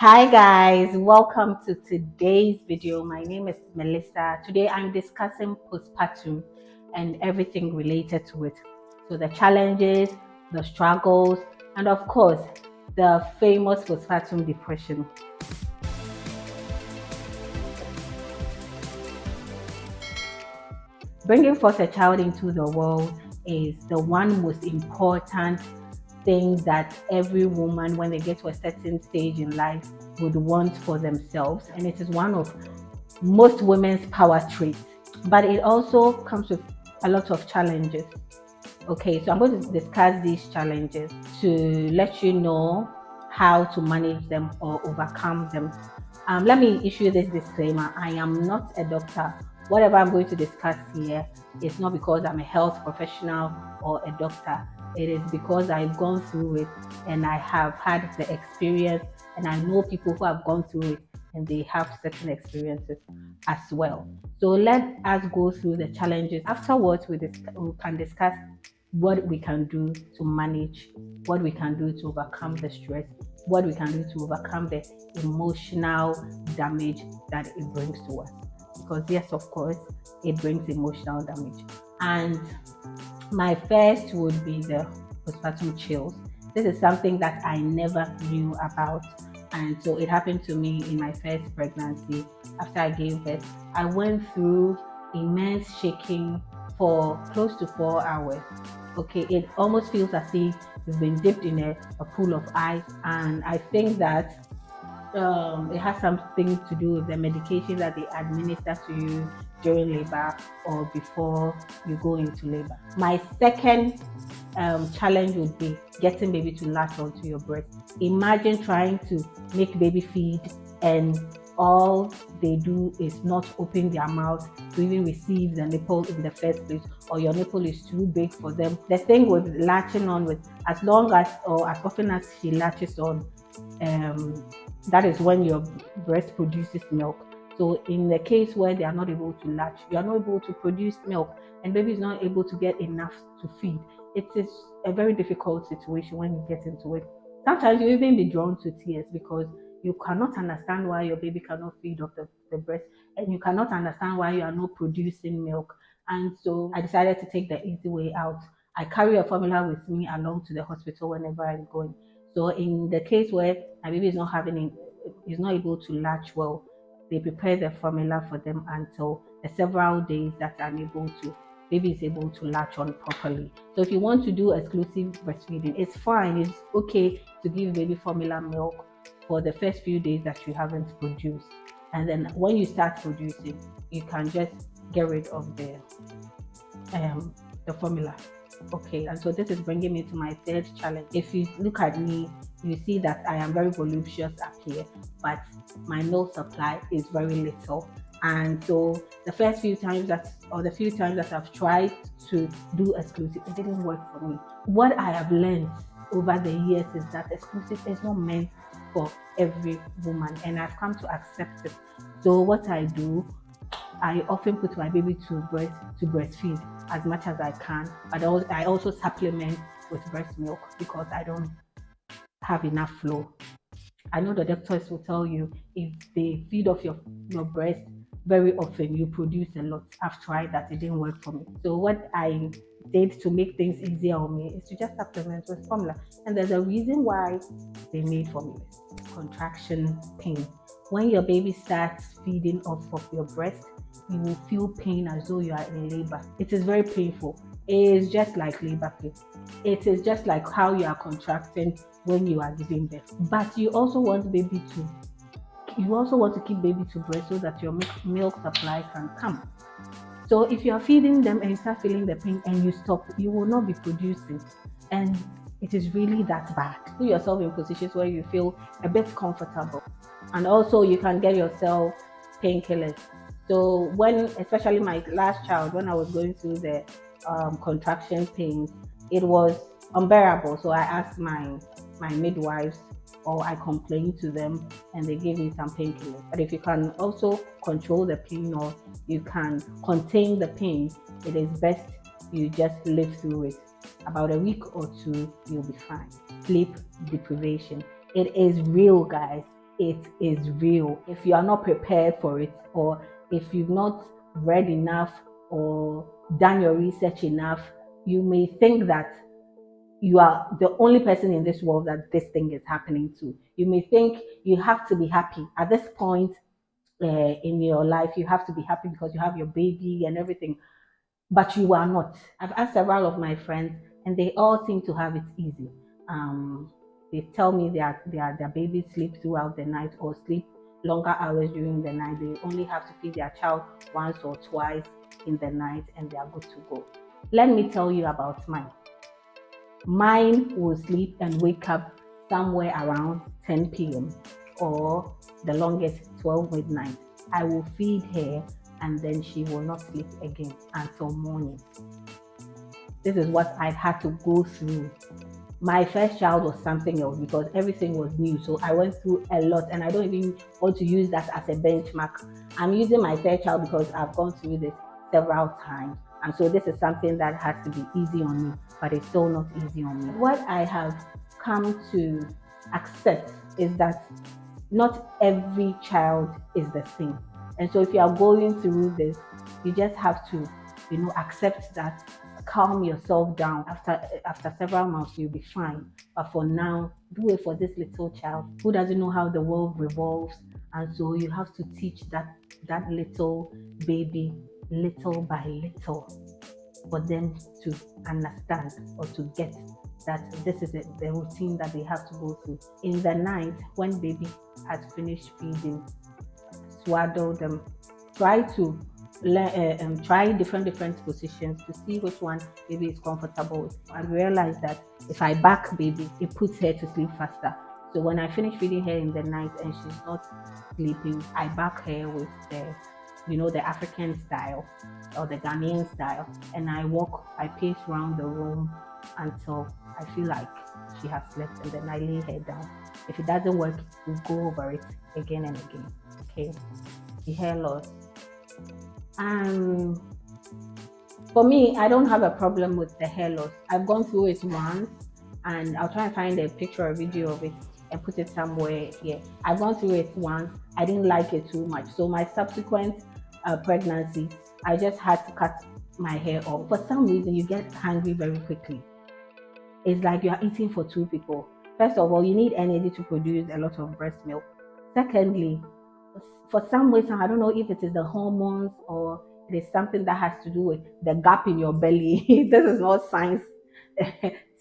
Hi guys, welcome to today's video. My name is Melissa. Today I'm discussing postpartum and everything related to it. So the challenges, the struggles, and of course, the famous postpartum depression. Bringing forth a child into the world is the one most important thing that every woman, when they get to a certain stage in life, would want for themselves. And it is one of most women's power traits. But it also comes with a lot of challenges. Okay, so I'm going to discuss these challenges to let you know how to manage them or overcome them. Let me issue this disclaimer. I am not a doctor. Whatever I'm going to discuss here is not because I'm a health professional or a doctor. It is because I've gone through it and I have had the experience, and I know people who have gone through it and they have certain experiences as well. So let us go through the challenges. Afterwards, we can discuss what we can do to manage, what we can do to overcome the stress, what we can do to overcome the emotional damage that it brings to us. Because, yes, of course, it brings emotional damage. And my first would be the postpartum chills. This is something that I never knew about. And so it happened to me in my first pregnancy. After I gave birth, I went through immense shaking for close to 4 hours. Okay, it almost feels as if you've been dipped in a pool of ice. And I think that it has something to do with the medication that they administer to you during labor or before you go into labor. My second challenge would be getting baby to latch onto your breast. Imagine trying to make baby feed and all they do is not open their mouth to even receive the nipple in the first place, or your nipple is too big for them. The thing with latching on, with as long as or as often as she latches on, that is when your breast produces milk. So in the case where they are not able to latch, you are not able to produce milk, and baby is not able to get enough to feed. It is a very difficult situation when you get into it. Sometimes you even be drawn to tears because you cannot understand why your baby cannot feed off the breast, and you cannot understand why you are not producing milk. And so I decided to take the easy way out. I carry a formula with me along to the hospital whenever I'm going. So in the case where my baby is not able to latch well, they prepare the formula for them until the several days that baby is able to latch on properly. So if you want to do exclusive breastfeeding, it's fine. It's okay to give baby formula milk for the first few days that you haven't produced. And then when you start producing, you can just get rid of the formula. Okay, and so this is bringing me to my third challenge. If you look at me, you see that I am very voluptuous up here, but my milk supply is very little. And so the few times that I've tried to do exclusive, it didn't work for me. What I have learned over the years is that exclusive is not meant for every woman, and I've come to accept it. So what I do, I often put my baby to breastfeed as much as I can, but I also supplement with breast milk because I don't have enough flow. I know the doctors will tell you if they feed off your breast very often, you produce a lot. I've tried that, it didn't work for me. So what I did to make things easier on me is to just supplement with formula. And there's a reason why they made formula: contraction pain. When your baby starts feeding off of your breast, you will feel pain as though you are in labor. It is very painful. It is just like labor pain. It is just like how you are contracting when you are giving birth. But you also want to keep baby to breast so that your milk supply can come. So if you are feeding them and you start feeling the pain and you stop, you will not be producing. And it is really that bad. Put yourself in positions where you feel a bit comfortable. And also you can get yourself painkillers. So especially my last child, when I was going through the contraction pains, it was unbearable. So I asked my midwives, or I complained to them, and they gave me some painkillers. But if you can also control the pain, or you can contain the pain, it is best you just live through it. About a week or two, you'll be fine. Sleep deprivation. It is real, guys. it is real. If you are not prepared for it, or if you've not read enough or done your research enough, you may think that you are the only person in this world that this thing is happening to. You may think you have to be happy at this point in your life. You have to be happy because you have your baby and everything, but you are not. I've asked several of my friends, and they all seem to have it easy. They tell me their babies sleep throughout the night or sleep longer hours during the night. They only have to feed their child once or twice in the night, and they are good to go. Let me tell you about mine. Mine will sleep and wake up somewhere around 10 p.m. or the longest 12 midnight. I will feed her, and then she will not sleep again until morning. This is what I've had to go through. My first child was something else because everything was new. So I went through a lot, and I don't even want to use that as a benchmark. I'm using my third child because I've gone through this several times. And so this is something that has to be easy on me, but it's still not easy on me. What I have come to accept is that not every child is the same. And so if you are going through this, you just have to, accept that, calm yourself down. After several months, you'll be fine. But for now, do it for this little child who doesn't know how the world revolves. And so you have to teach that little baby little by little for them to understand or to get that this is the routine that they have to go through. In the night, when baby has finished feeding, swaddle them. Try to try different positions to see which one baby is comfortable with. I realized that if I back baby, it puts her to sleep faster. So when I finish feeding her in the night and she's not sleeping, I back her with the African style or the Ghanaian style, and I pace around the room until I feel like she has slept, and then I lay her down. If it doesn't work, we'll go over it again and again. Okay. The hair loss. For me, I don't have a problem with the hair loss. I've gone through it once, and I'll try and find a picture or video of it and put it somewhere here. I've gone through it once. I didn't like it too much. So my subsequent pregnancy, I just had to cut my hair off. For some reason, you get hungry very quickly. It's like you are eating for two people. First of all, you need energy to produce a lot of breast milk. Secondly, for some reason, I don't know if it is the hormones or it is something that has to do with the gap in your belly. This is not science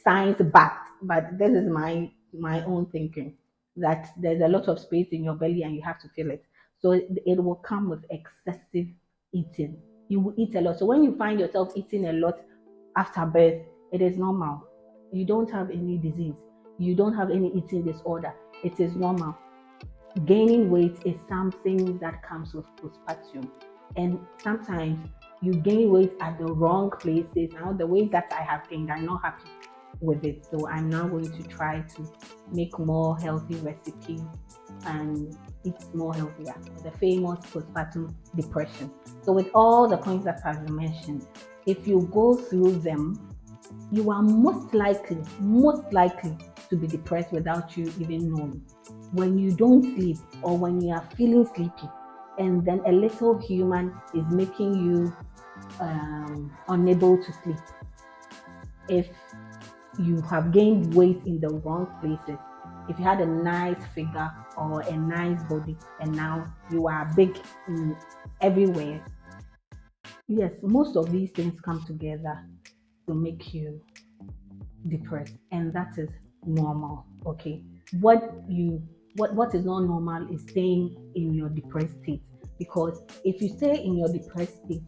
backed, but this is my own thinking, that there's a lot of space in your belly and you have to fill it. So it will come with excessive eating. You will eat a lot. So when you find yourself eating a lot after birth, it is normal. You don't have any disease. You don't have any eating disorder. It is normal. Gaining weight is something that comes with postpartum, and sometimes you gain weight at the wrong places. Now the weight that I have gained, I'm not happy with it, so I'm now going to try to make more healthy recipes and eat more healthier. The famous postpartum depression. So with all the points that I've mentioned, if you go through them, you are most likely to be depressed without you even knowing. When you don't sleep or when you are feeling sleepy, and then a little human is making you unable to sleep. If you have gained weight in the wrong places, if you had a nice figure or a nice body and now you are big everywhere, yes, most of these things come together to make you depressed, and that is normal. Okay, what is not normal is staying in your depressed state, because if you stay in your depressed state,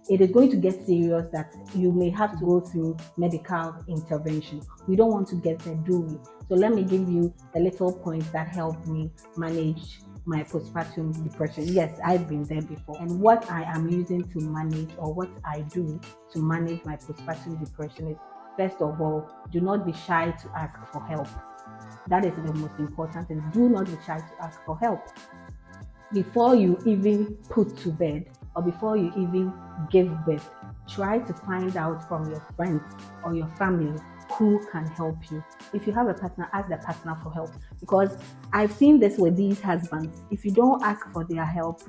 it is going to get serious that you may have to go through medical intervention. We don't want to get there, do we? So let me give you a little point that helped me manage my postpartum depression. Yes, I've been there before. And what I am using to manage, or what I do to manage my postpartum depression, is, first of all, do not be shy to ask for help. That is the most important thing. Do not be shy to ask for help. Before you even put to bed or before you even give birth, try to find out from your friends or your family who can help you. If you have a partner, ask the partner for help, because I've seen this with these husbands. If you don't ask for their help,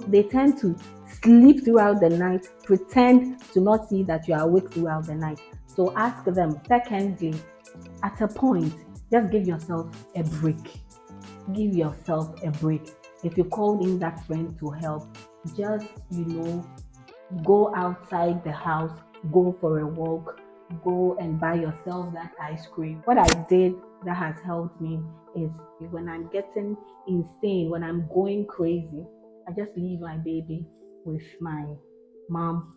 they tend to sleep throughout the night, pretend to not see that you are awake throughout the night. So ask them. Secondly, at a point, just give yourself a break. Give yourself a break. If you called in that friend to help, just go outside the house, go for a walk, go and buy yourself that ice cream. What I did that has helped me is, when I'm getting insane, when I'm going crazy, I just leave my baby with my mom,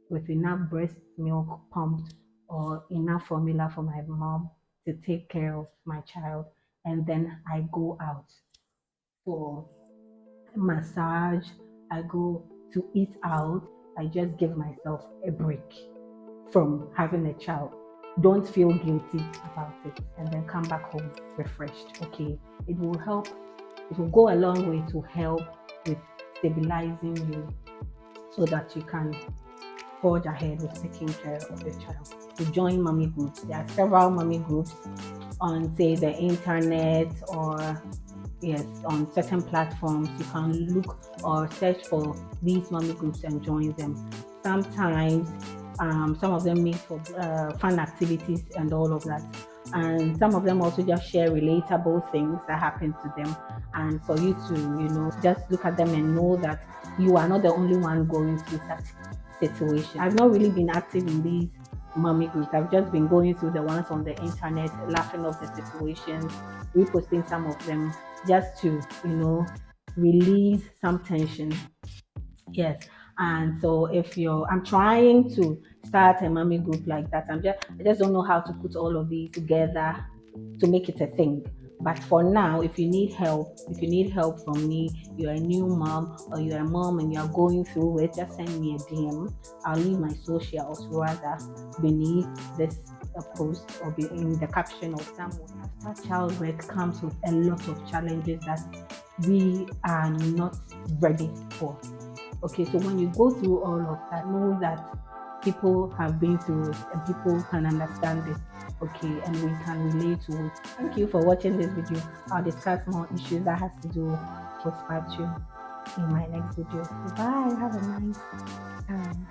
with enough breast milk pumped or enough formula for my mom to take care of my child. And then I go out for massage, I go to eat out. I just give myself a break from having a child. Don't feel guilty about it, and then come back home refreshed. Okay, it will help. It will go a long way to help with stabilizing you so that you can forge ahead with taking care of the child. To join mommy groups, there are several mommy groups on, say, the internet, or yes, on certain platforms. You can look or search for these mommy groups and join them. Sometimes some of them meet for fun activities and all of that, and some of them also just share relatable things that happen to them, and for you to just look at them and know that you are not the only one going through such situation. I've not really been active in these mommy groups. I've just been going through the ones on the internet, laughing off the situations, reposting some of them, just to release some tension. Yes. And so I'm trying to start a mommy group like that. I just don't know how to put all of these together to make it a thing. But for now, if you need help from me, you're a new mom, or you're a mom and you're going through it, just send me a DM. I'll leave my socials rather beneath this post, or be in the caption or somewhere. After childbirth comes with a lot of challenges that we are not ready for. Okay, so when you go through all of that, know that people have been through it and people can understand it. Okay, and we can relate to it. Thank you for watching this video. I'll discuss more issues that has to do with postpartum in my next video. Bye. Have a nice time.